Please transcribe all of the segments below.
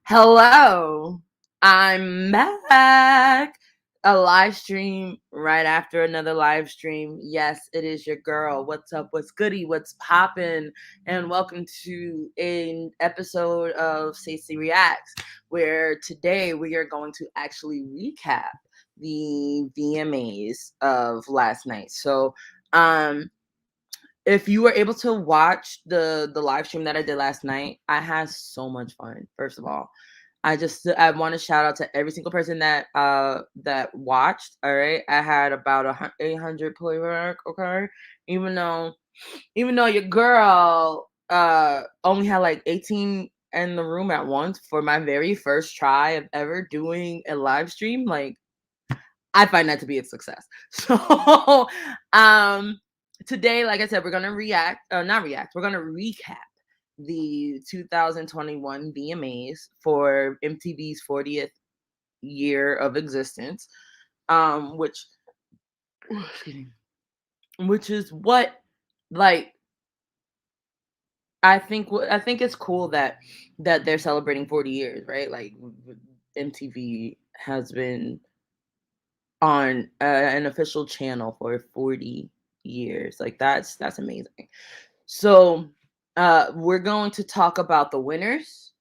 Hello, I'm back. A live stream right after another live stream. Yes, it is your girl. What's up? What's goody? What's poppin'? And welcome to an episode of Seysii Reacts, where today we are going to actually recap the VMAs of last night. Um, if you were able to watch the live stream that I did last night, I had so much fun. First of all, I want to shout out to every single person that watched. All right, I had about 800 playback. Okay, even though even though your girl only had like 18 in the room at once for my very first try of ever doing a live stream, like I find that to be a success. So, um, today, like I said, we're gonna not react. We're gonna recap the 2021 VMAs for MTV's 40th year of existence, which, excuse me, which is what, like, I think it's cool that they're celebrating 40 years, right? Like, MTV has been on an official channel for 40 years. Like that's amazing. So we're going to talk about the winners.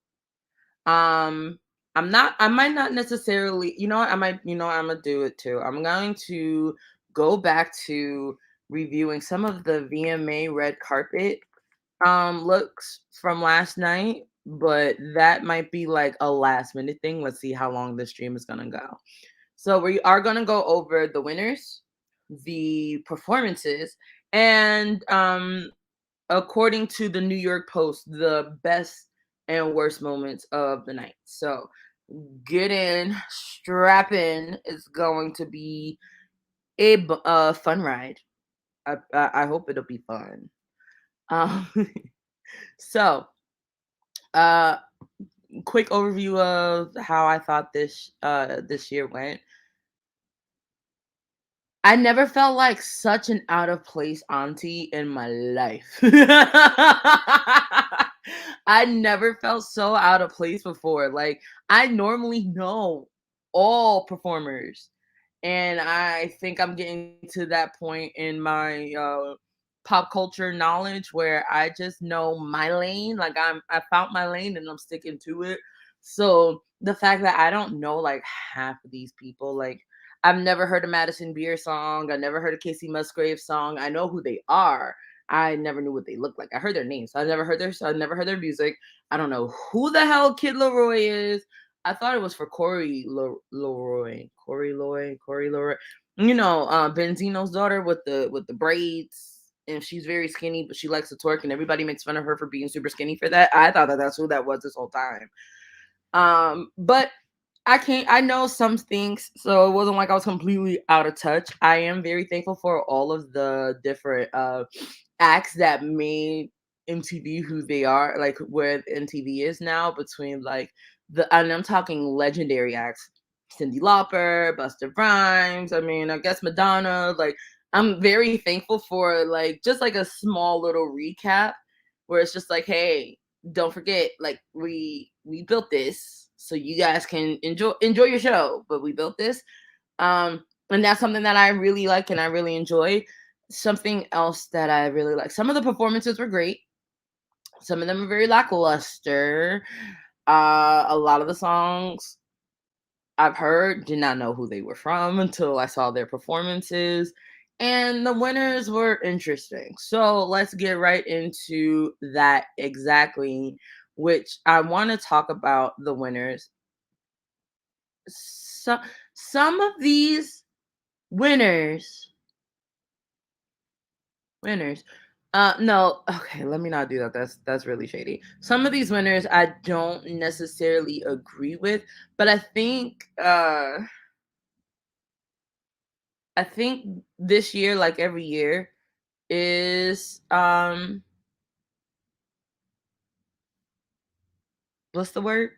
Um I might not necessarily, you know what, I'm gonna do it too. I'm going to go back to reviewing some of the VMA red carpet looks from last night, but that might be like a last minute thing. Let's see how long this stream is gonna go. So we are going to go over the winners, the performances, and according to the New York Post, the best and worst moments of the night. So get in, strap in. It's going to be a fun ride. I hope it'll be fun. Um, so, uh, quick overview of how I thought this year went. I never felt like such an out of place auntie in my life. I never felt so out of place before. Like, I normally know all performers, and I think I'm getting to that point in my pop culture knowledge where I just know my lane. Like, I found my lane and I'm sticking to it. So the fact that I don't know like half of these people, like I've never heard a Madison Beer song. I never heard a Casey Musgrave song. I know who they are. I never knew what they looked like. I heard their names. I never heard their music. I don't know who the hell Kid Leroy is. I thought it was for Leroy. Corey Leroy. You know, Benzino's daughter with the braids. And she's very skinny, but she likes to twerk, and everybody makes fun of her for being super skinny for that. I thought that that's who that was this whole time. But I know some things, so it wasn't like I was completely out of touch. I am very thankful for all of the different acts that made MTV who they are, like where MTV is now, between like and I'm talking legendary acts, Cyndi Lauper, Busta Rhymes, I mean, I guess Madonna. Like, I'm very thankful for like just like a small little recap where it's just like, hey, don't forget, like we built this so you guys can enjoy your show, but we built this. And that's something that I really like and I really enjoyed. Something else that I really like, some of the performances were great, some of them are very lackluster. A lot of the songs I've heard, did not know who they were from until I saw their performances. And the winners were interesting. So let's get right into that exactly, which I want to talk about the winners. So, some of these winners, winners, no, okay, let me not do that. That's really shady. Some of these winners I don't necessarily agree with, but I think this year, like every year, is what's the word?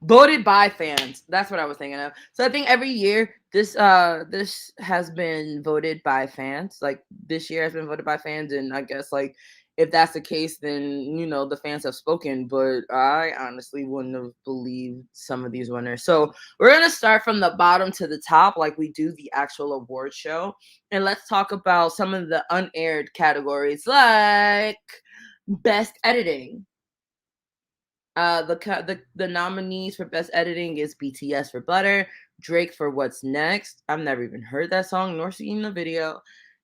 Voted by fans. That's what I was thinking of. So I think every year this has been voted by fans. Like this year has been voted by fans, and I guess like if that's the case, then the fans have spoken. But I honestly wouldn't have believed some of these winners. So we're gonna start from the bottom to the top, like we do the actual award show, and let's talk about some of the unaired categories, like best editing. The nominees for best editing is BTS for Butter, Drake for What's Next. I've never even heard that song nor seen the video.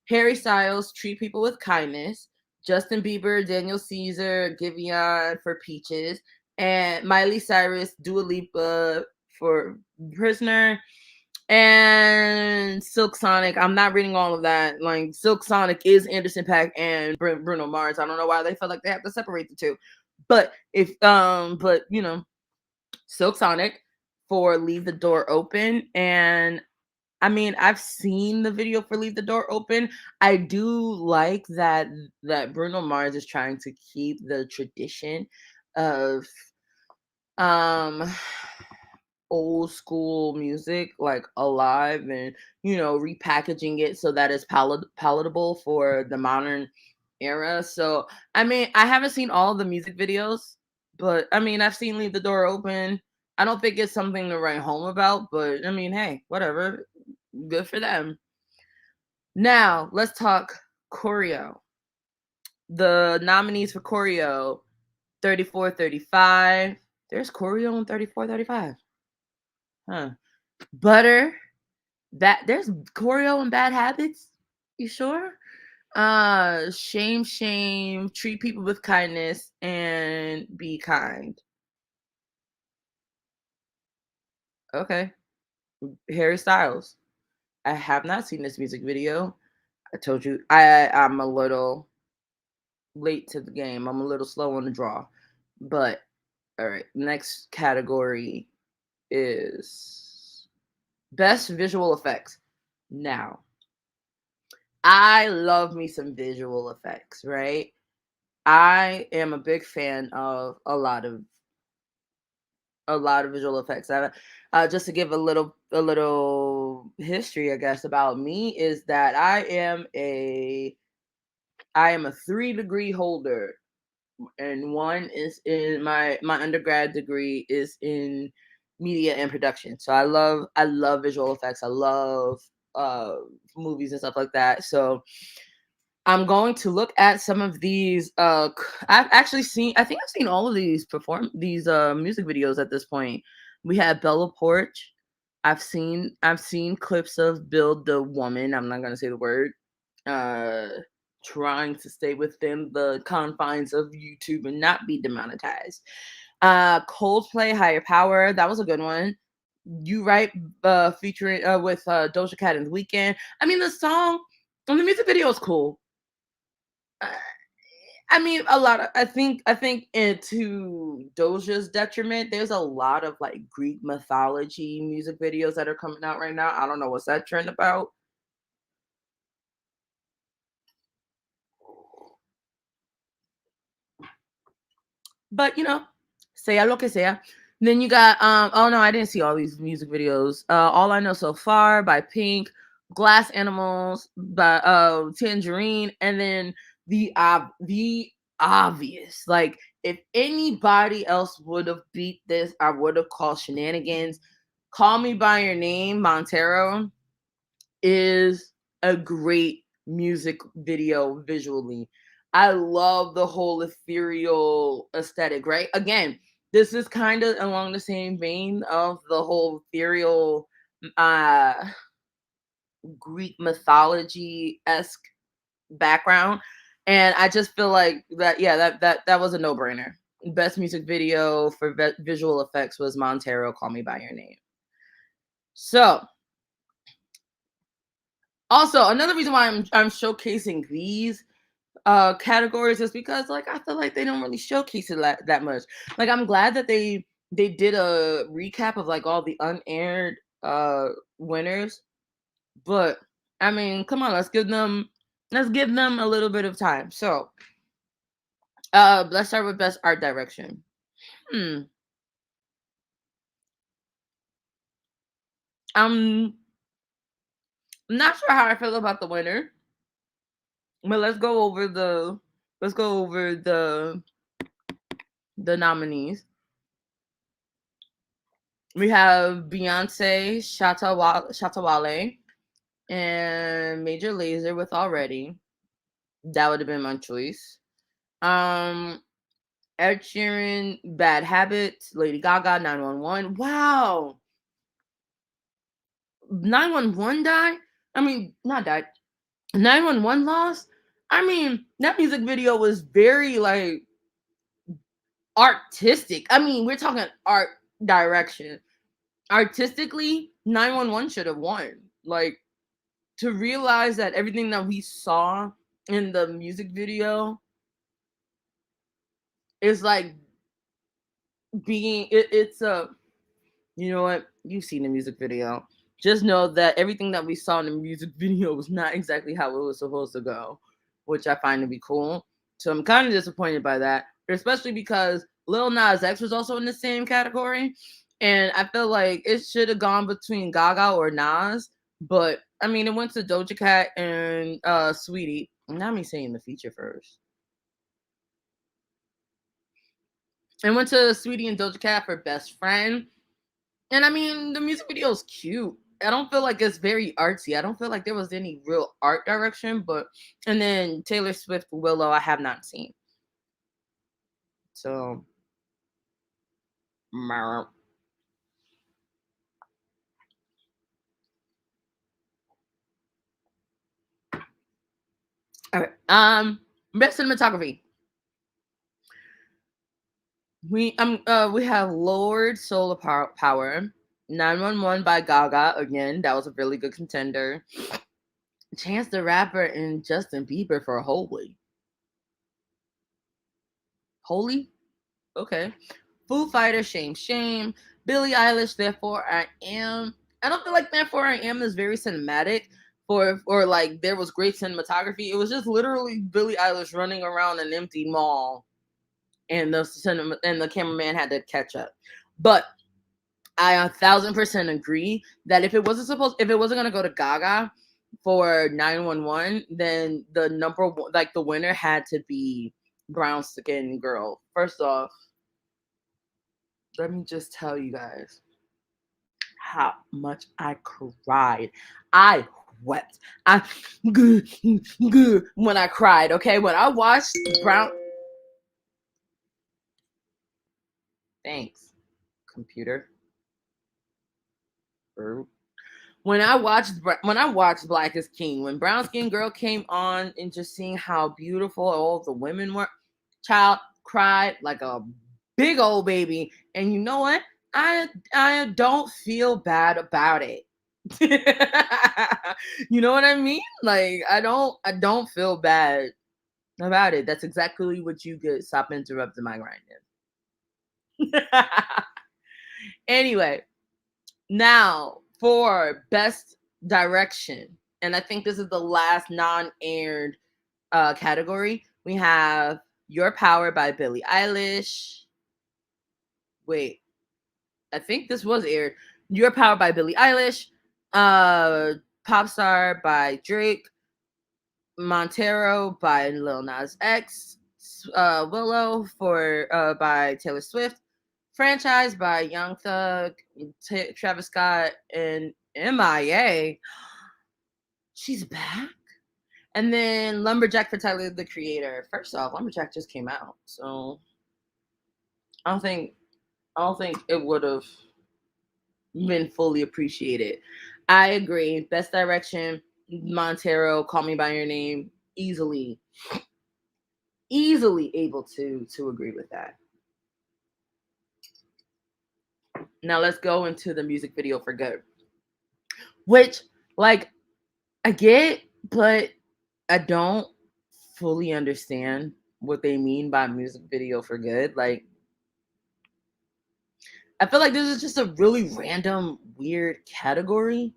Harry Styles, Treat People with Kindness. Justin Bieber, Daniel Caesar, Giveon for Peaches, and Miley Cyrus, Dua Lipa for Prisoner, and Silk Sonic. I'm not reading all of that. Like, Silk Sonic is Anderson .Paak and Bruno Mars. I don't know why they felt like they have to separate the two. But Silk Sonic for Leave the Door Open. And I mean, I've seen the video for Leave the Door Open. I do like that Bruno Mars is trying to keep the tradition of um old school music like alive, and repackaging it so that it's palatable for the modern era. So I mean, I haven't seen all the music videos, but I mean, I've seen Leave the Door Open. I don't think it's something to write home about, but I mean, hey, whatever, good for them. Now let's talk choreo. The nominees for choreo: 3435. There's choreo in 3435. Huh. Butter. There's choreo and Bad Habits. You sure? Shame, shame, treat people with kindness, and be kind. Okay. Harry Styles. I have not seen this music video. I told you I'm a little late to the game. I'm a little slow on the draw. But all right, next category is best visual effects. Now, I love me some visual effects, right? I am a big fan of a lot of visual effects. Just to give a little history, I guess, about me, is that I am a 3 degree holder, and one is in my undergrad degree is in media and production. So I love visual effects. I love uh movies and stuff like that. So I'm going to look at some of these. I think I've seen all of these music videos at this point. We have Bella Porch. I've seen clips of Build the Woman. I'm not gonna say the word. Uh, Trying to stay within the confines of YouTube and not be demonetized. Coldplay, Higher Power. That was a good one. You Right, featuring with Doja Cat and The Weeknd. I mean, the song and the music video is cool. Uh, I mean, a lot of I think to Doja's detriment, there's a lot of like Greek mythology music videos that are coming out right now. I don't know what's that trend about. But sea lo que sea. Then you got oh no, I didn't see all these music videos. All I Know So Far by Pink, Glass Animals by Tangerine, and then the obvious. Like, if anybody else would have beat this, I would have called shenanigans. Call Me by Your Name, Montero, is a great music video visually. I love the whole ethereal aesthetic, right? Again, this is kind of along the same vein of the whole ethereal uh Greek mythology esque background. And I just feel like that, yeah, that was a no-brainer. Best music video for visual effects was Montero, Call Me by Your Name. So also, another reason why I'm showcasing these categories is because, like, I feel like they don't really showcase it that much. Like, I'm glad that they did a recap of like all the unaired winners, but I mean, come on, let's give them a little bit of time. So, let's start with best art direction. Hmm. I'm not sure how I feel about the winner, but let's go over let's go over the nominees. We have Beyonce, Shatawale, and Major Lazer with Already. That would have been my choice. Ed Sheeran, Bad Habits, Lady Gaga, 911. Wow. 911 died? I mean, not died. 911 lost? I mean, that music video was very like artistic. I mean, we're talking art direction. Artistically, 911 should have won. Like, to realize that everything that we saw in the music video is like it's a, you know what, you've seen the music video, just know that everything that we saw in the music video was not exactly how it was supposed to go, which I find to be cool. So I'm kind of disappointed by that, especially because Lil Nas X was also in the same category, and I feel like it should have gone between Gaga or Nas, but I mean, it went to Doja Cat and Sweetie. Not me saying the feature first. It went to Sweetie and Doja Cat for Best Friend. And I mean, the music video is cute. I don't feel like it's very artsy. I don't feel like there was any real art direction, but and then Taylor Swift Willow I have not seen. So all right. Best cinematography. We have Lord Solar Power, 911 by Gaga again. That was a really good contender. Chance the Rapper and Justin Bieber for Holy. Holy? Okay. Foo Fighters, Shame Shame. Billie Eilish, Therefore I Am. I don't feel like Therefore I Am is very cinematic or like there was great cinematography. It was just literally Billie Eilish running around an empty mall and the cameraman had to catch up. But I 1,000% agree that if it wasn't gonna go to Gaga for 911, then the number one, like the winner had to be Brown Skin Girl. First off, let me just tell you guys how much I cried. I wept. I good when I cried. Okay, when I watched Brown. Thanks, computer. When I watched Black is King, when Brown Skin Girl came on, and just seeing how beautiful all the women were, child cried like a big old baby. And you know what? I don't feel bad about it. You know what I mean? Like I don't feel bad about it. That's exactly what you get. Stop interrupting my grinding. Anyway, now for best direction, and I think this is the last non-aired category. We have Your Power by Billie Eilish. Wait, I think this was aired. Your Power by Billie Eilish. Pop Star by Drake. Montero by Lil Nas X. Willow by Taylor Swift. Franchise by Young Thug, Travis Scott, and MIA. She's back. And then Lumberjack for Tyler the Creator. First off, Lumberjack just came out, so I don't think it would have been fully appreciated. I agree. Best direction, Montero, Call Me by Your Name, easily able to agree with that. Now let's go into the music video for Good, which like I get, but I don't fully understand what they mean by music video for Good. Like, I feel like this is just a really random, weird category.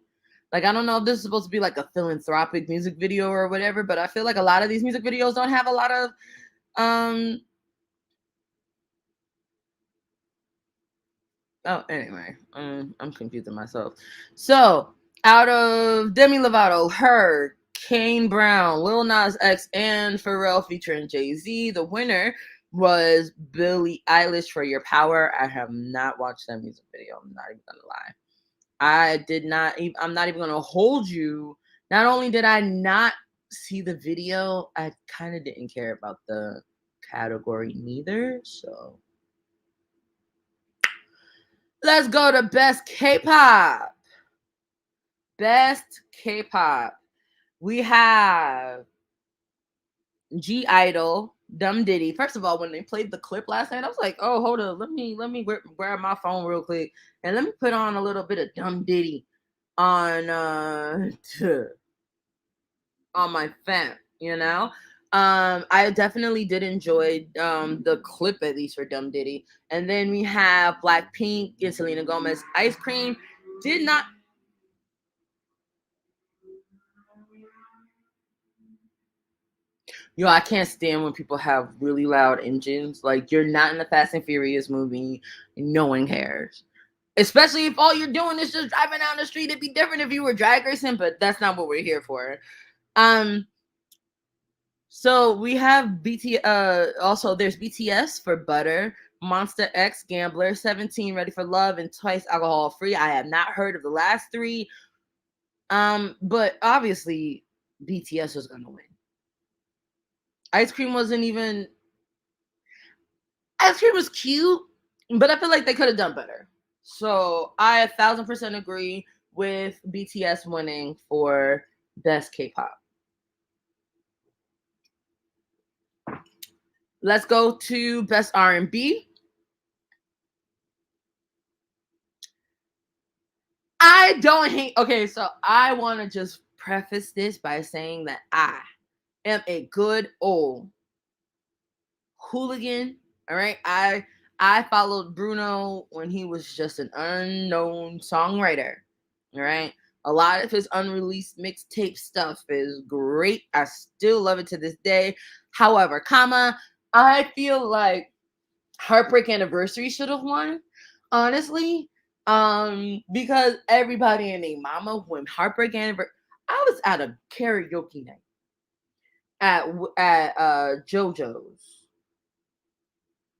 Like, I don't know if this is supposed to be like a philanthropic music video or whatever, but I feel like a lot of these music videos don't have a lot of anyway, I'm confusing myself. So, out of Demi Lovato, Her, Kane Brown, Lil Nas X, and Pharrell featuring Jay-Z. The winner was Billie Eilish for Your Power. I have not watched that music video. I'm not even gonna lie. I did not. I'm not even gonna hold you. Not only did I not see the video, I kind of didn't care about the category neither. So let's go to best K-pop. Best K-pop. We have G Idol, Dumb Diddy. First of all, when they played the clip last night, I was like, "Oh, hold up, let me grab my phone real quick and let me put on a little bit of Dumb Diddy on on my phone." You know, I definitely did enjoy the clip at least for Dumb Diddy. And then we have Blackpink and Selena Gomez, Ice Cream. Did not. Yo, I can't stand when people have really loud engines. Like, you're not in the Fast and Furious movie. No one cares. Especially if all you're doing is just driving down the street. It'd be different if you were drag racing, but that's not what we're here for. So we have also there's BTS for Butter, Monster X, Gambler, 17 Ready for Love, and Twice Alcohol Free. I have not heard of the last three. But obviously BTS was gonna win. Ice Cream wasn't even Ice Cream was cute, but I feel like they could have done better. So I 1,000% agree with BTS winning for best K-pop. Let's go to best R&B. I don't hate. Okay, so I want to just preface this by saying that I am a good old hooligan. All right, I followed Bruno when he was just an unknown songwriter. All right, a lot of his unreleased mixtape stuff is great. I still love it to this day. However, I feel like Heartbreak Anniversary should have won, honestly. Because everybody and their mama when Heartbreak Anniversary, I was at a karaoke night at JoJo's.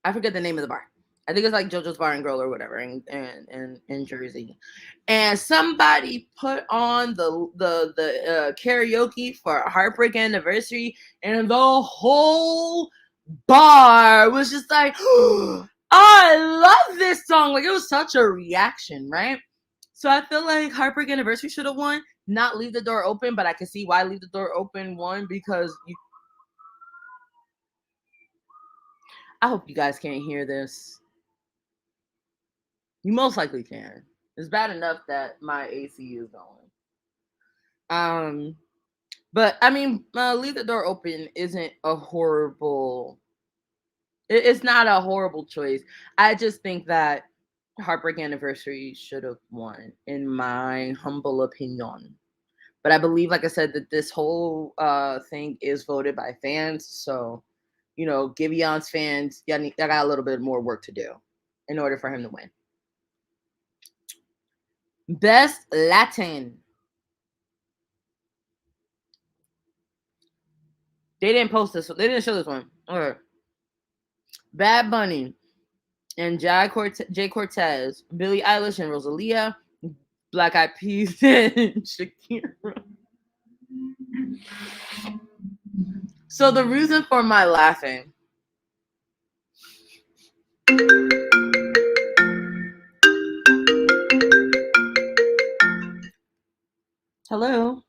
I forget the name of the bar. I think it's like JoJo's Bar and Grill or whatever in Jersey. And somebody put on the karaoke for Heartbreak Anniversary, and the whole bar was just like, oh, I love this song. Like, it was such a reaction, right? So I feel like Heartbreak Anniversary should have won, not Leave the Door Open, but I can see why Leave the Door Open won because I hope you guys can't hear this. You most likely can. It's bad enough that my AC is going. But I mean, Leave the Door Open isn't a horrible. It's not a horrible choice. I just think that Heartbreak Anniversary should have won, in my humble opinion. But I believe, like I said, that this whole thing is voted by fans. So, Giveon's fans, y'all got a little bit more work to do in order for him to win. Best Latin. They didn't post this. They didn't show this one. Okay. Bad Bunny and Jay Cortez, Billie Eilish and Rosalia, Black Eyed Peas and Shakira. So the reason for my laughing. Hello.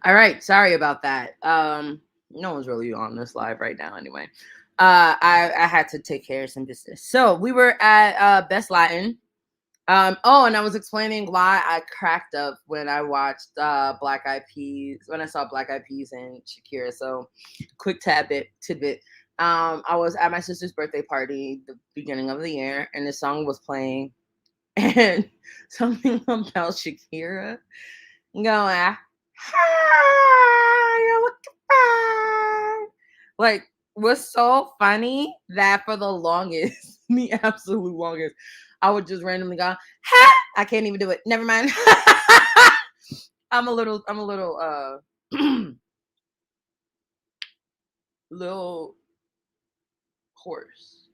All right, sorry about that. No one's really on this live right now anyway. I had to take care of some business. So we were at Best Latin. Oh, and I was explaining why I cracked up when I watched Black Eyed Peas, when I saw Black Eyed Peas and Shakira. So quick tidbit. I was at my sister's birthday party the beginning of the year, and this song was playing, and something about Shakira going, "Hi, you're looking fine." Like, was so funny that for the longest, the absolute longest, I would just randomly go, "Ha!" I can't even do it. Never mind. I'm a little little hoarse.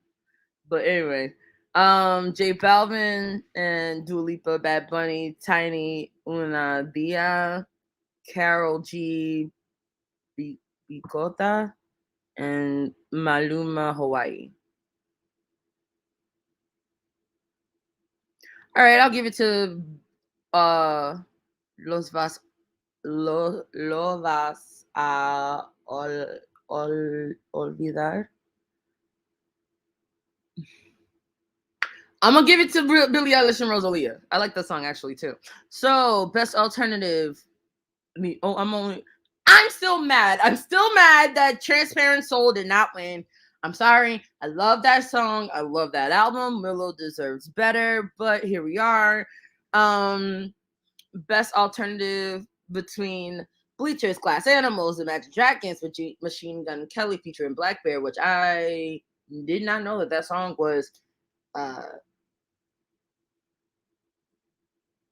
But anyway, J Balvin and Dua Lipa, Bad Bunny, Tiny, Una Dia, Carol G, Bicota, and Maluma, Hawaii. All right, I'll give it to uh Los Vas Lo Vas a Olvidar. I'm gonna give it to Billie Eilish and Rosalia. I like that song actually too. So best alternative. I'm still mad. I'm still mad that Transparent Soul did not win. I'm sorry. I love that song. I love that album. Willow deserves better, but here we are. Best alternative between Bleachers, Glass Animals, and Magic Dragons with Machine Gun Kelly featuring Black Bear, which I did not know that song uh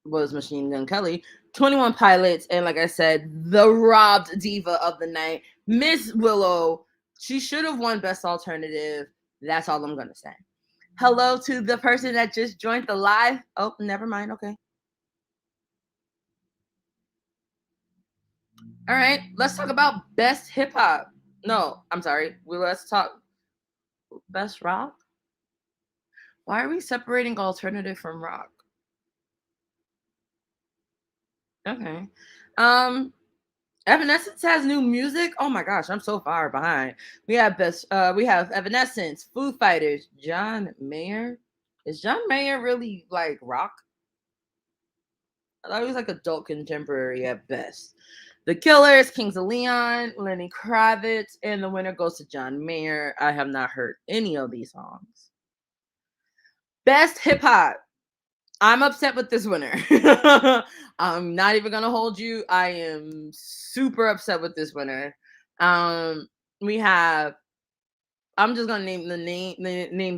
was Machine Gun Kelly. 21 Pilots, and like I said, the robbed diva of the night, Miss Willow. She should have won Best Alternative. That's all I'm gonna say. Hello to the person that just joined the live. Oh, never mind. Okay. All right. Let's talk about Best Hip Hop. No, I'm sorry. Let's talk Best Rock. Why are we separating alternative from rock? Okay. Um, Evanescence has new music. Oh my gosh, I'm so far behind. We have Evanescence, Foo Fighters, John Mayer. Is John Mayer really like rock? I thought he was like adult contemporary at best. The Killers, Kings of Leon, Lenny Kravitz, and the winner goes to John Mayer. I have not heard any of these songs. Best hip hop. I'm upset with this winner. I'm not even gonna hold you. I am super upset with this winner. We have. I'm just gonna name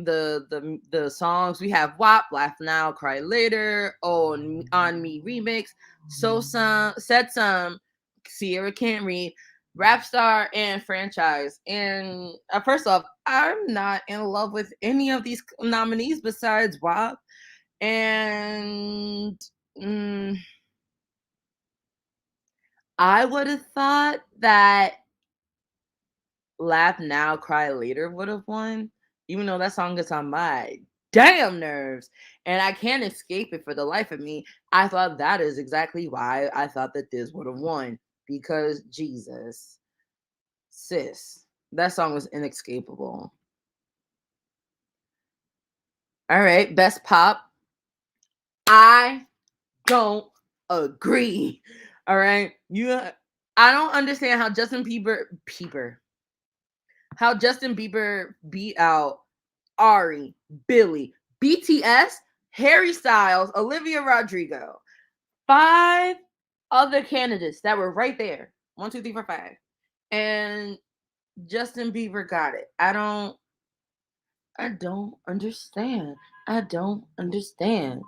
the songs. We have WAP, Laugh Now, Cry Later, On Me Remix, So Some, Said Some, Sierra Can't Read, Rap Star, and Franchise. And first off, I'm not in love with any of these nominees besides WAP. And I would have thought that Laugh Now, Cry Later would have won, even though that song gets on my damn nerves. And I can't escape it for the life of me. I thought that is exactly why I thought that this would have won. Because Jesus, sis, that song was inescapable. All right, best pop. I don't agree. All right. I don't understand how Justin Bieber beat out Ari, Billy, BTS, Harry Styles, Olivia Rodrigo. 5 other candidates that were right there. 1, 2, 3, 4, 5. And Justin Bieber got it. I don't understand. I don't understand.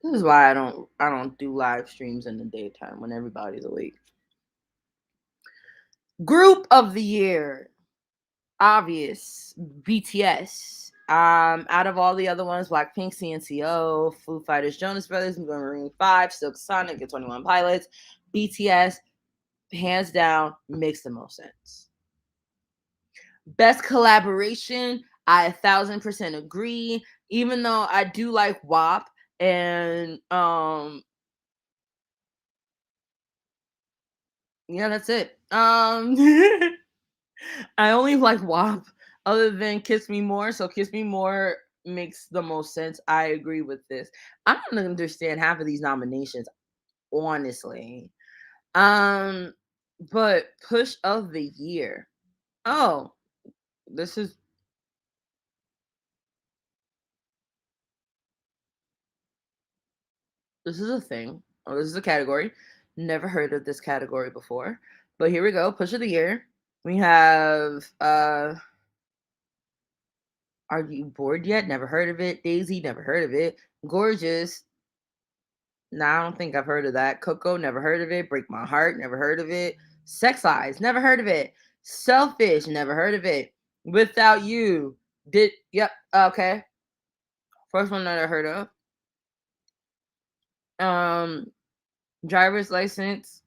This is why I don't do live streams in the daytime when everybody's awake. Group of the year. Obvious. BTS. Out of all the other ones, Blackpink, CNCO, Foo Fighters, Jonas Brothers, Maroon 5, Silk Sonic, and 21 Pilots. BTS, hands down, makes the most sense. Best collaboration, I 1000% agree. even though I do like WAP and yeah, that's it. I only like WAP other than Kiss Me More. So Kiss Me More makes the most sense. I agree with this. I don't understand half of these nominations, honestly. Um, but Push of the Year. Oh, this is this is a thing. Oh, this is a category. Never heard of this category before. But here we go. Push of the Year. We have Are You Bored Yet? Never heard of it. Daisy, never heard of it. Gorgeous. Nah, I don't think I've heard of that. Coco, never heard of it. Break My Heart, never heard of it. Sex Eyes, never heard of it. Selfish, never heard of it. Without You, yep, okay. First one that I heard of. Um, Driver's License,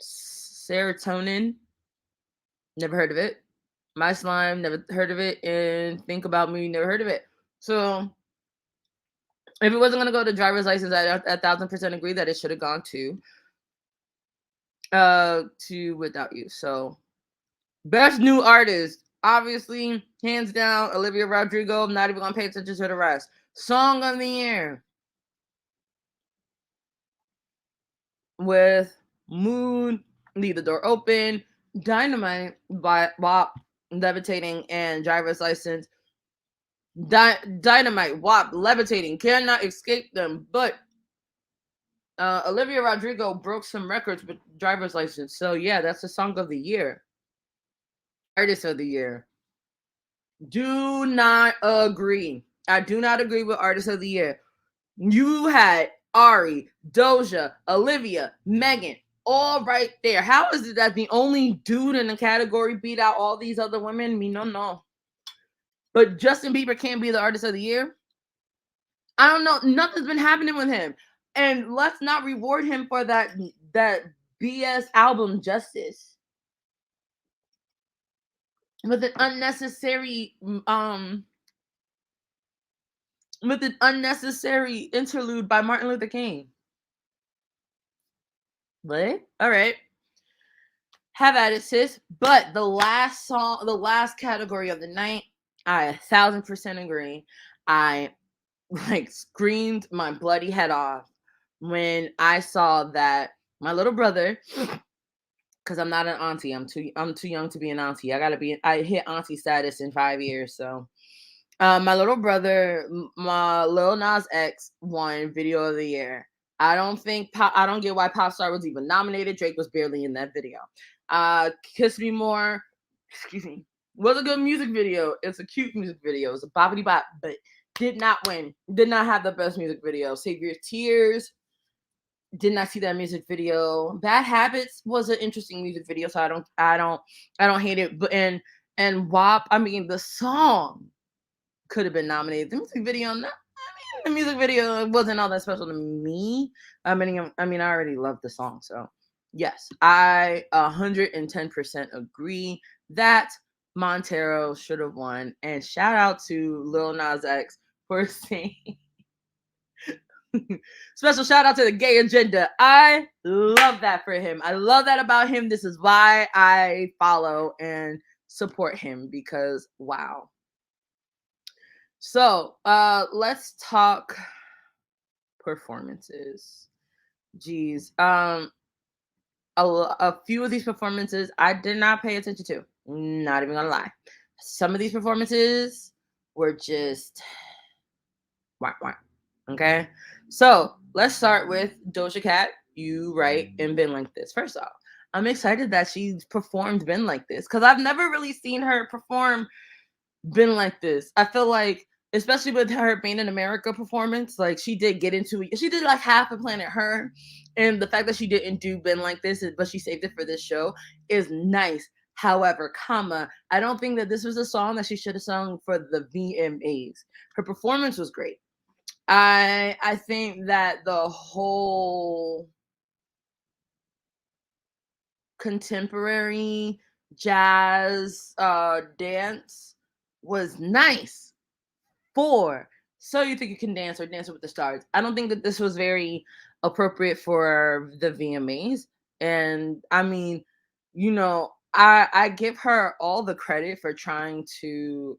Serotonin, never heard of it. My Slime, never heard of it. And Think About Me, never heard of it. So if it wasn't gonna go to Driver's License, I 1,000% agree that it should have gone to Without You. So best new artist, obviously, hands down, Olivia Rodrigo. I'm not even gonna pay attention to the rest. Song of the Year with Moon, Leave the Door Open, Dynamite by WAP, Levitating, and Driver's License. Dynamite, WAP, Levitating, cannot escape them. But Olivia Rodrigo broke some records with Driver's License. So yeah, that's the Song of the Year. Artist of the Year. Do not agree. I do not agree with Artist of the Year. You had Ari, Doja, Olivia, Megan, all right there. How is it that the only dude in the category beat out all these other women? Me no no. But Justin Bieber can't be the Artist of the Year. I don't know. Nothing's been happening with him, and let's not reward him for that BS album Justice with an unnecessary with an unnecessary interlude by Martin Luther King. What? All right. Have at it, sis. But the last song, the last category of the night, I 1,000% agree. I like screamed my bloody head off when I saw that my little brother, because I'm not an auntie. I'm too young to be an auntie. I hit auntie status in 5 years. So my little brother, my Lil Nas X won Video of the Year. I don't get why Pop Star was even nominated. Drake was barely in that video. Kiss Me More, excuse me, was a good music video. It's a cute music video. It's a boppity bop, but did not win. Did not have the best music video. Save Your Tears. Did not see that music video. Bad Habits was an interesting music video, so I don't hate it. But and WAP, I mean the song could have been nominated. The music video, no, the music video wasn't all that special to me. I already loved the song, so yes, I 110% agree that Montero should have won. And shout out to Lil Nas X for saying. Special shout out to the gay agenda. I love that for him. I love that about him. This is why I follow and support him because wow. So let's talk performances. Geez. A few of these performances I did not pay attention to. Not even gonna lie. Some of these performances were just whack whack. Okay. So let's start with Doja Cat, You Right, and Been Like This. First off, I'm excited that she's performed Been Like This because I've never really seen her perform Been Like This. I feel like, especially with her Being in America performance, like she did like half of Planet Her, and the fact that she didn't do Been Like This, but she saved it for this show is nice. However, I don't think that this was a song that she should have sung for the VMAs. Her performance was great. I think that the whole contemporary jazz dance was nice for So You Think You Can Dance or Dancing with the Stars. I don't think that this was very appropriate for the VMAs. And I mean, I give her all the credit for trying to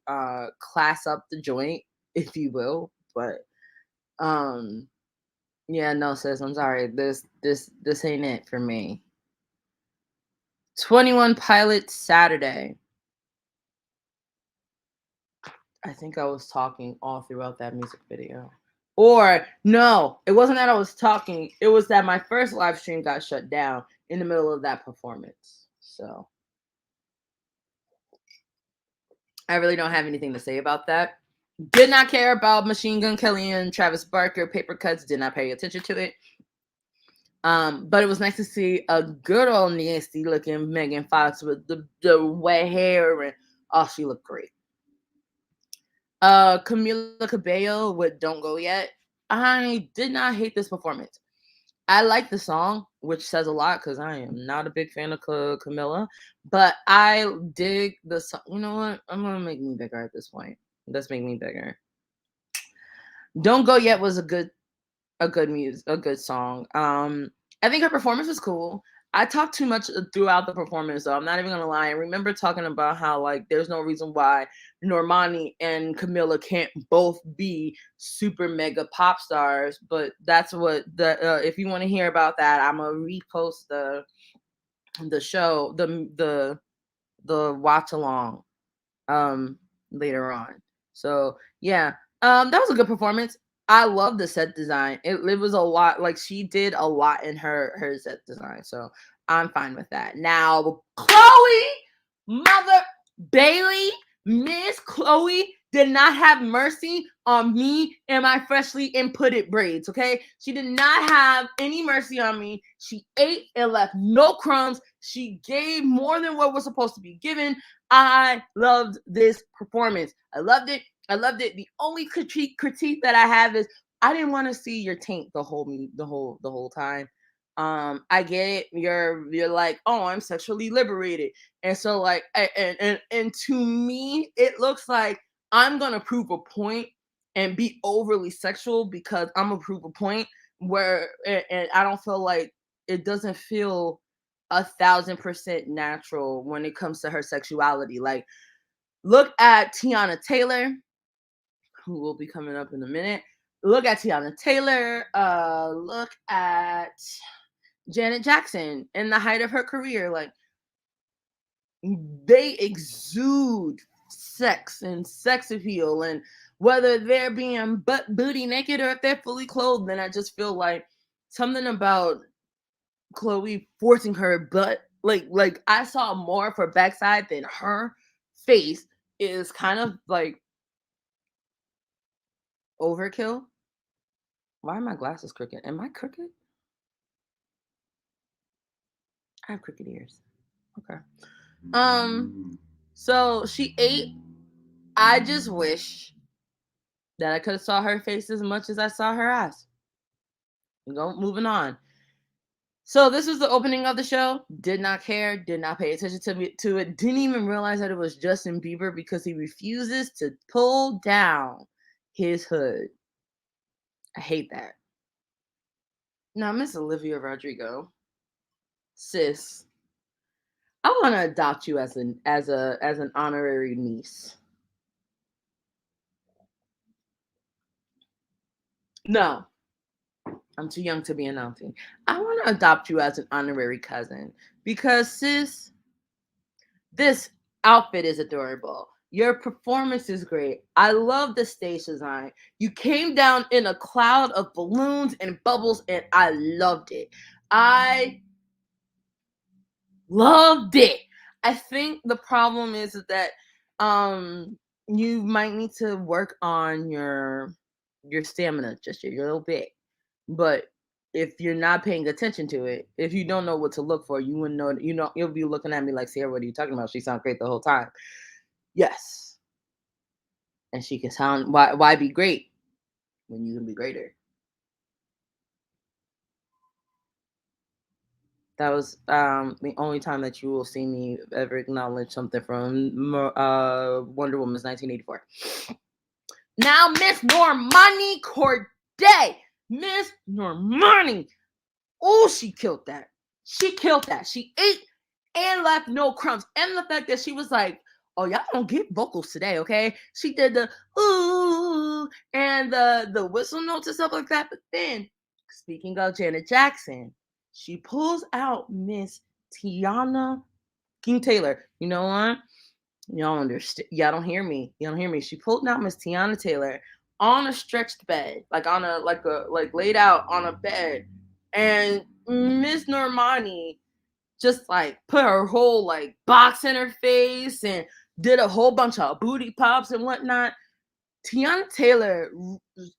class up the joint, if you will. But um yeah, no, sis, I'm sorry. This ain't it for me. 21 Pilots Saturday. I think I was talking all throughout that music video. Or no, it wasn't that I was talking. It was that my first live stream got shut down in the middle of that performance. So I really don't have anything to say about that. Did not care about Machine Gun Kelly and Travis Barker paper cuts. Did not pay attention to it. But it was nice to see a good old nasty looking Megan Fox with the wet hair, and she looked great. Camila Cabello with Don't Go Yet. I did not hate this performance. I like the song, which says a lot because I am not a big fan of Camilla, but I dig the song. You know what? I'm gonna make me bigger at this point. Let's make me bigger. Don't Go Yet was a good song. I think her performance was cool. I talked too much throughout the performance, though. I'm not even gonna lie. I remember talking about how like there's no reason why Normani and Camilla can't both be super mega pop stars, but that's what the if you want to hear about that, I'm gonna repost the show the watch along later on. So yeah, that was a good performance. I love the set design. It was a lot. Like she did a lot in her set design. So I'm fine with that. Now Chloe, mother Bailey, Miss Chloe did not have mercy on me and my freshly inputted braids. Okay, she did not have any mercy on me. She ate and left no crumbs. She gave more than what was supposed to be given. I loved this performance. I loved it. I loved it. The only critique that I have is I didn't want to see your taint the whole time. I get it. You're like, oh, I'm sexually liberated, and so like, and to me, it looks like I'm gonna prove a point and be overly sexual because I'm gonna prove a point where, and I don't feel like it doesn't feel 1,000% natural when it comes to her sexuality. Like, look at Tiana Taylor, who will be coming up in a minute. Look at Tiana Taylor. Look at Janet Jackson in the height of her career. Like, they exude sex and sex appeal, and whether they're being booty naked or if they're fully clothed, then I just feel like something about Chloe forcing her butt, like I saw more of her backside than her face, is kind of like overkill. Why are my glasses crooked? Am I crooked? I have crooked ears. Okay. So she ate. I just wish that I could have saw her face as much as I saw her ass. Moving on. So this was the opening of the show. Did not care. Did not pay attention to it. Didn't even realize that it was Justin Bieber because he refuses to pull down his hood. I hate that. Now, Miss Olivia Rodrigo, sis, I want to adopt you as an honorary niece. No, I'm too young to be an auntie. I want to adopt you as an honorary cousin because, sis, this outfit is adorable. Your performance is great. I love the stage design. You came down in a cloud of balloons and bubbles, and I loved it. I loved it. I think the problem is that you might need to work on your stamina just a little bit. But if you're not paying attention to it, if you don't know what to look for, you wouldn't know. You'll be looking at me like, Sarah, what are you talking about? She sounds great the whole time. Yes, and she can sound. Why be great when you can be greater? That was the only time that you will see me ever acknowledge something from Wonder Woman's 1984. Now Miss Normani Corday. Miss Normani. Oh, she killed that. She killed that. She ate and left no crumbs. And the fact that she was like, oh, y'all don't get vocals today, okay? She did the ooh and the whistle notes and stuff like that. But then, speaking of Janet Jackson, she pulls out Miss Tiana King Taylor. You know what? Y'all understand? Y'all don't hear me. You don't hear me. She pulled out Miss Tiana Taylor on a stretched bed, like on a like laid out on a bed, and Miss Normani just like put her whole like box in her face and did a whole bunch of booty pops and whatnot. Tiana Taylor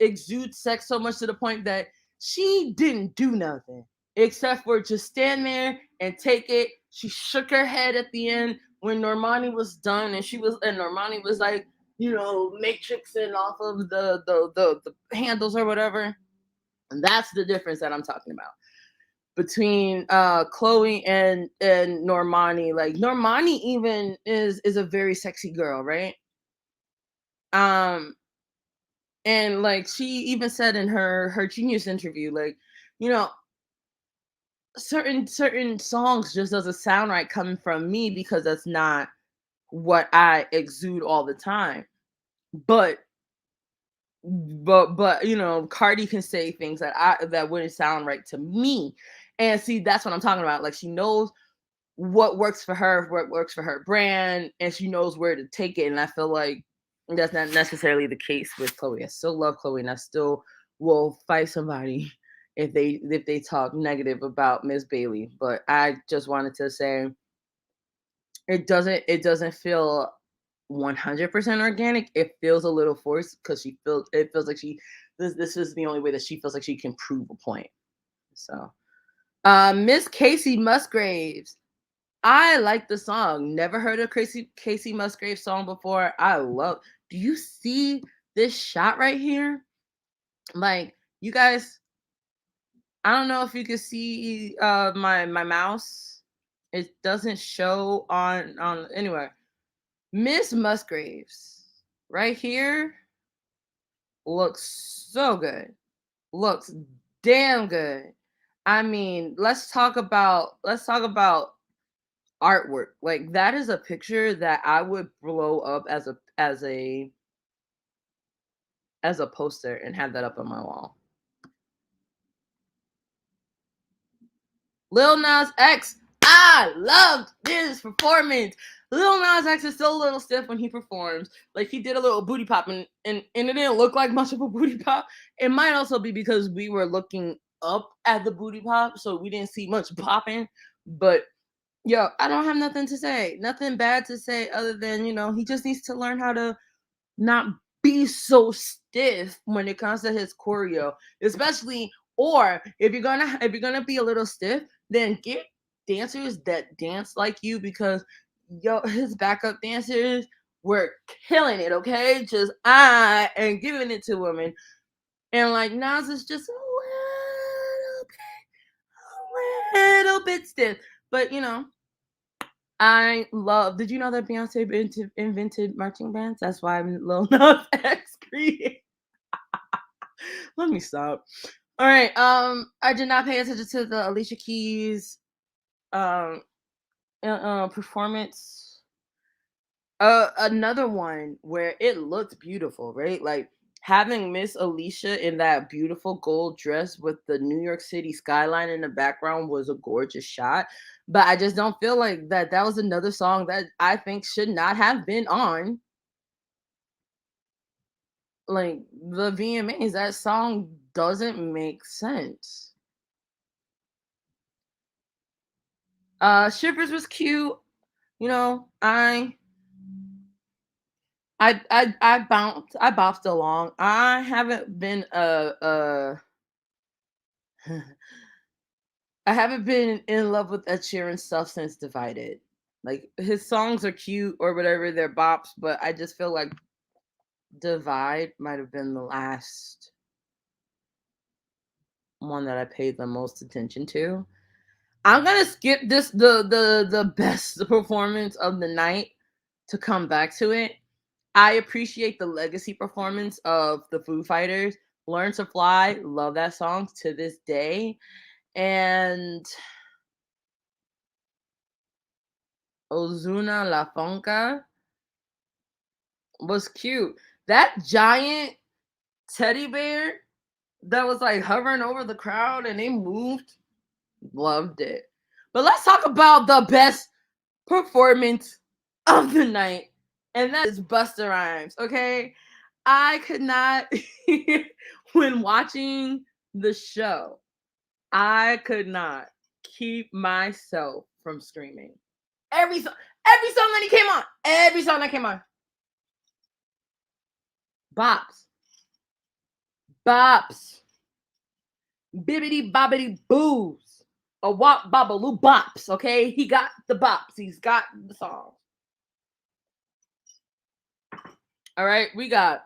exudes sex so much to the point that she didn't do nothing except for just stand there and take it. She shook her head at the end when Normani was done, and Normani was like, matrixing off of the handles or whatever. And that's the difference that I'm talking about between Chloe and Normani. Like Normani even is a very sexy girl, right? And like she even said in her Genius interview, like, you know, certain songs just doesn't sound right coming from me because that's not what I exude all the time. But Cardi can say things that wouldn't sound right to me. And see, that's what I'm talking about. Like she knows what works for her, what works for her brand, and she knows where to take it. And I feel like that's not necessarily the case with Chloe. I still love Chloe, and I still will fight somebody if they talk negative about Miss Bailey. But I just wanted to say it doesn't feel 100% organic. It feels a little forced because it feels like this is the only way that she feels like she can prove a point. So Miss Casey Musgraves. I like the song. Never heard a Casey Musgraves song before. Do you see this shot right here? Like, you guys, I don't know if you can see my mouse. It doesn't show on anyway. Miss Musgraves right here looks so good. Looks damn good. I mean, let's talk about artwork. Like that is a picture that I would blow up as a poster and have that up on my wall. Lil Nas X. I loved this performance. Lil Nas X is still a little stiff when he performs. Like he did a little booty pop and it didn't look like much of a booty pop. It might also be because we were looking up at the booty pop, so we didn't see much popping. But yo, I don't have nothing to say. Nothing bad to say other than, he just needs to learn how to not be so stiff when it comes to his choreo, especially. Or if you're gonna be a little stiff, then get dancers that dance like you, because his backup dancers were killing it. Okay, just I and giving it to him, and like Nas is just a little bit stiff, but I love. Did you know that Beyonce invented marching bands? That's why I'm Lil Nas X created. Let me stop. All right. I did not pay attention to the Alicia Keys performance. Another one where it looked beautiful, right? Like having Miss Alicia in that beautiful gold dress with the New York City skyline in the background was a gorgeous shot. But I just don't feel like that was another song that I think should not have been on like the VMAs. That song doesn't make sense. Shivers was cute. I bounced along. I haven't been I haven't been in love with Ed Sheeran stuff since Divided. Like his songs are cute or whatever, they're bops, but I just feel like Divide might have been the last one that I paid the most attention to. I'm gonna skip this the best performance of the night to come back to it. I appreciate the legacy performance of the Foo Fighters. Learn to Fly, love that song to this day. And Ozuna La Fonca was cute. That giant teddy bear that was like hovering over the crowd and they moved, loved it. But let's talk about the best performance of the night, and that is Busta Rhymes. Okay, I could not when watching the show, I could not keep myself from screaming. Every song that he came on, every song that came on, bops, bops, bibbity bobbity boos, a wop babaloo bops. Okay, he got the bops, he's got the song. All right, we got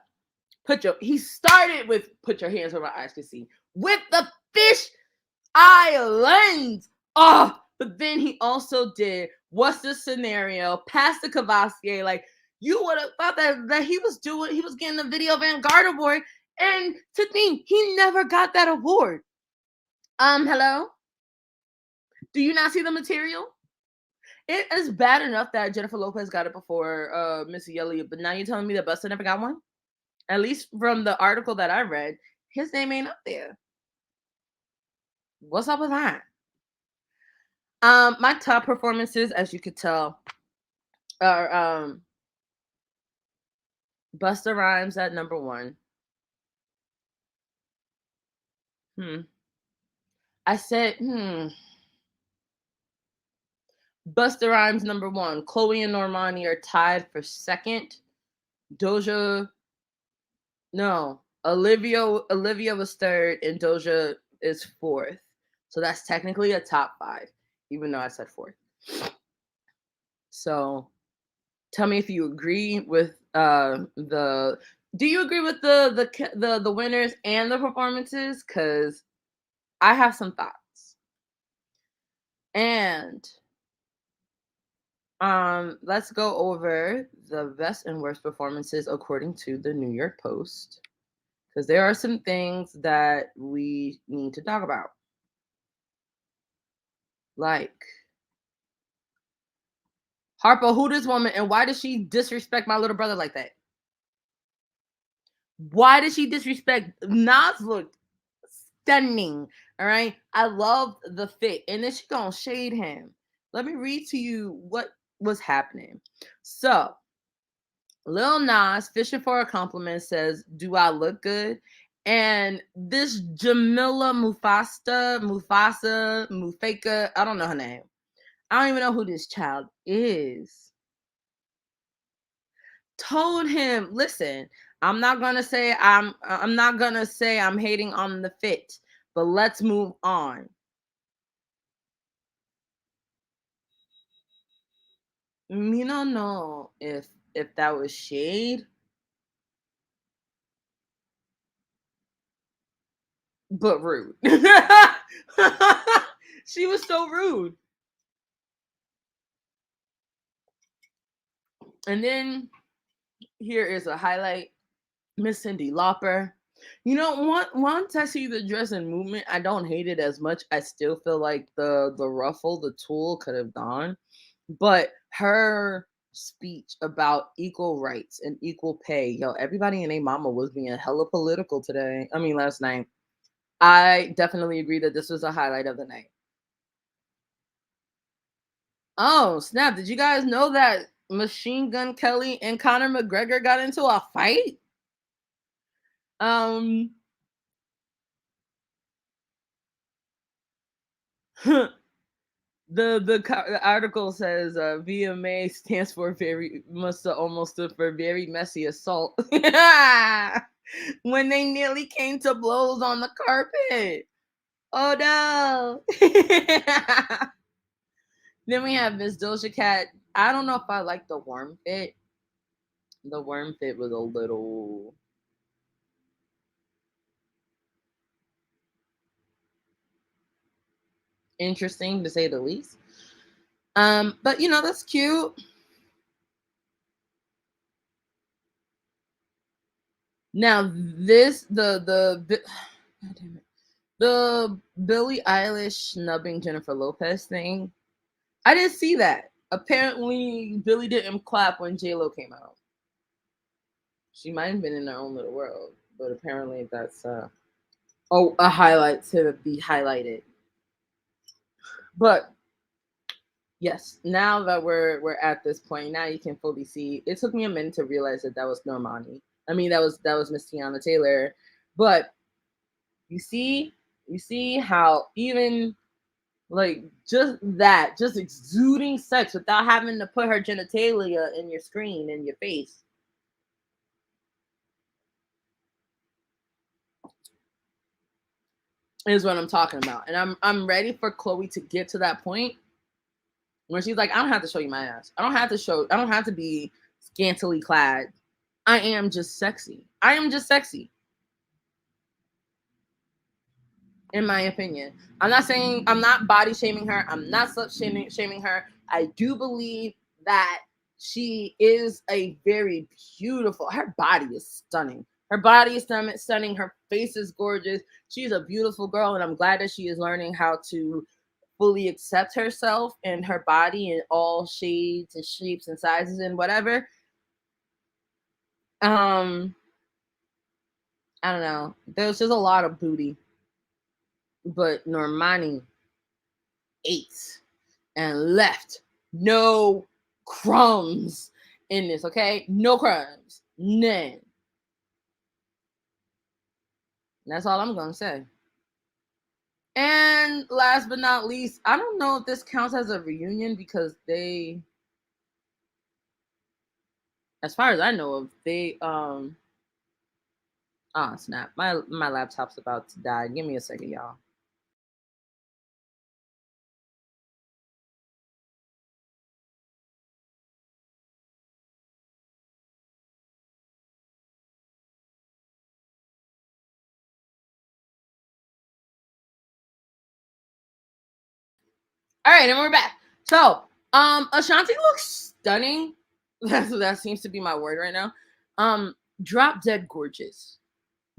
he started with Put Your Hands Where My Eyes Can See with the fish islands. Oh, but then he also did What's the Scenario, Past the Cavassier. Like, you would have thought that he was getting the Video Vanguard Award. And to think, he never got that award. Hello? Do you not see the material? It is bad enough that Jennifer Lopez got it before Missy Elliott, but now you're telling me that Busta never got one? At least from the article that I read, his name ain't up there. What's up with that? My top performances, as you could tell, are Busta Rhymes at number 1. I said, Busta Rhymes number 1. Chloe and Normani are tied for second. Olivia was third, and Doja is fourth. So that's technically a top 5, even though I said fourth. So tell me if you agree with do you agree with the winners and the performances? Because I have some thoughts. And let's go over the best and worst performances according to the New York Post, because there are some things that we need to talk about. Like, Harpo, who this woman, and why does she disrespect my little brother like that? Why did she disrespect? Nas looked stunning. All right. I love the fit. And then she gonna shade him. Let me read to you what was happening. So Lil Nas, fishing for a compliment, says, "Do I look good?" And this Jamila Mufasa, I don't know her name. I don't even know who this child is. Told him, listen, I'm not gonna say I'm hating on the fit, but let's move on. You don't know if that was shade, but rude. She was so rude. And then here is a highlight. Miss Cyndi Lauper. You know, once I see the dress and movement, I don't hate it as much. I still feel like the ruffle, the tulle could have gone. But her speech about equal rights and equal pay, yo, everybody and their mama was being hella political today. I mean, last night. I definitely agree that this was a highlight of the night. Oh, snap. Did you guys know that Machine Gun Kelly and Conor McGregor got into a fight? The article says VMA stands for must have almost stood for very messy assault. When they nearly came to blows on the carpet. Oh no. Then we have Miss Doja Cat. I don't know if I like the worm fit. The worm fit was a little interesting to say the least. But you know, that's cute. Now this God damn it. The Billie Eilish snubbing Jennifer Lopez thing. I didn't see that. Apparently, Billie didn't clap when J-Lo came out. She might have been in her own little world, but apparently that's a highlight to be highlighted. But yes, now that we're at this point, now you can fully see. It took me a minute to realize that was Normani. I mean, that was Miss Tiana Taylor, but you see how even like just exuding sex without having to put her genitalia in your screen in your face is what I'm talking about. And I'm ready for Chloe to get to that point where she's like, I don't have to show you my ass. I don't have to be scantily clad. I am just sexy. I am just sexy. In my opinion. I'm not body shaming her. I'm not slut shaming her. I do believe that she is a very beautiful, her body is stunning. Her body is stunning. Her face is gorgeous. She's a beautiful girl, and I'm glad that she is learning how to fully accept herself and her body in all shades and shapes and sizes and whatever. I don't know. There's just a lot of booty. But Normani ate and left no crumbs in this, okay? No crumbs. None. That's all I'm going to say. And last but not least, I don't know if this counts as a reunion because they, as far as I know of, they, oh snap. My laptop's about to die. Give me a second, y'all. All right, and we're back. So, Ashanti looks stunning. That seems to be my word right now. Drop dead gorgeous.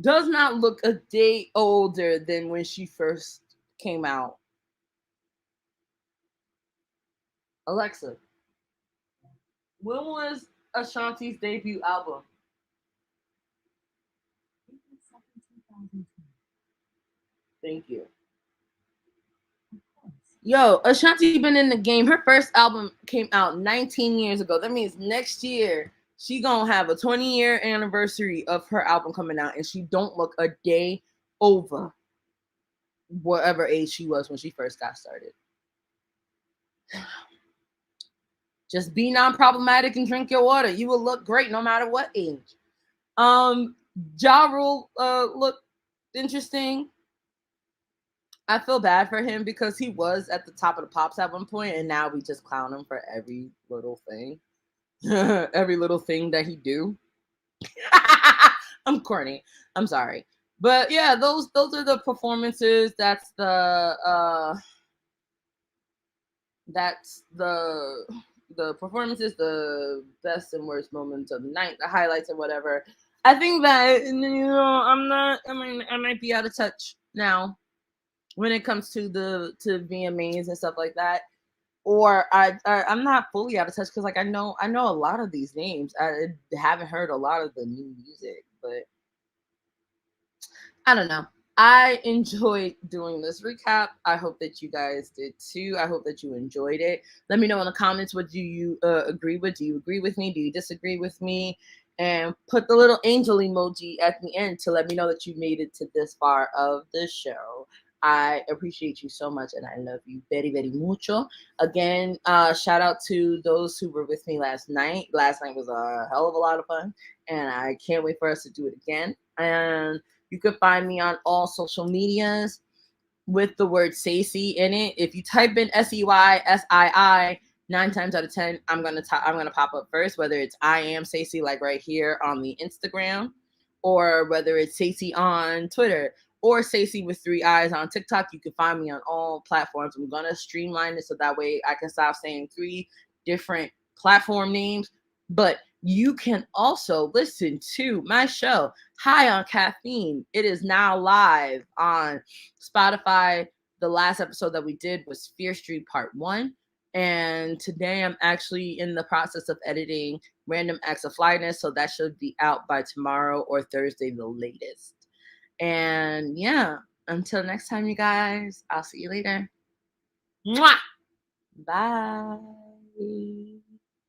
Does not look a day older than when she first came out. Alexa, when was Ashanti's debut album? Thank you. Yo, Ashanti been in the game. Her first album came out 19 years ago. That means next year she gonna have a 20-year anniversary of her album coming out, and she don't look a day over whatever age she was when she first got started. Just be non-problematic and drink your water. You will look great no matter what age. Ja Rule looked interesting. I feel bad for him because he was at the top of the pops at one point, and now we just clown him for every little thing. Every little thing that he do. I'm corny. I'm sorry. But yeah, those are the performances. That's the performances, the best and worst moments of the night, the highlights and whatever. I think that I might be out of touch now when it comes to VMAs and stuff like that. Or I'm not fully out of touch because like I know a lot of these names. I haven't heard a lot of the new music, but I don't know. I enjoyed doing this recap. I hope that you guys did too. I hope that you enjoyed it. Let me know in the comments what do you agree with. Do you agree with me? Do you disagree with me? And put the little angel emoji at the end to let me know that you made it to this far of the show. I appreciate you so much and I love you very, very mucho. Again, shout out to those who were with me last night. Last night was a hell of a lot of fun and I can't wait for us to do it again. And you can find me on all social medias with the word Seysii in it. If you type in Seysii, 9 times out of 10, I'm gonna pop up first. Whether it's I am Seysii, like right here on the Instagram, or whether it's Seysii on Twitter, or Seysii with 3 eyes on TikTok. You can find me on all platforms. I'm gonna streamline it so that way I can stop saying 3 different platform names. But you can also listen to my show, High on Caffeine. It is now live on Spotify. The last episode that we did was Fear Street Part 1. And today I'm actually in the process of editing Random Acts of Flyness. So that should be out by tomorrow or Thursday, the latest. And yeah, until next time, you guys, I'll see you later. Mwah! Bye.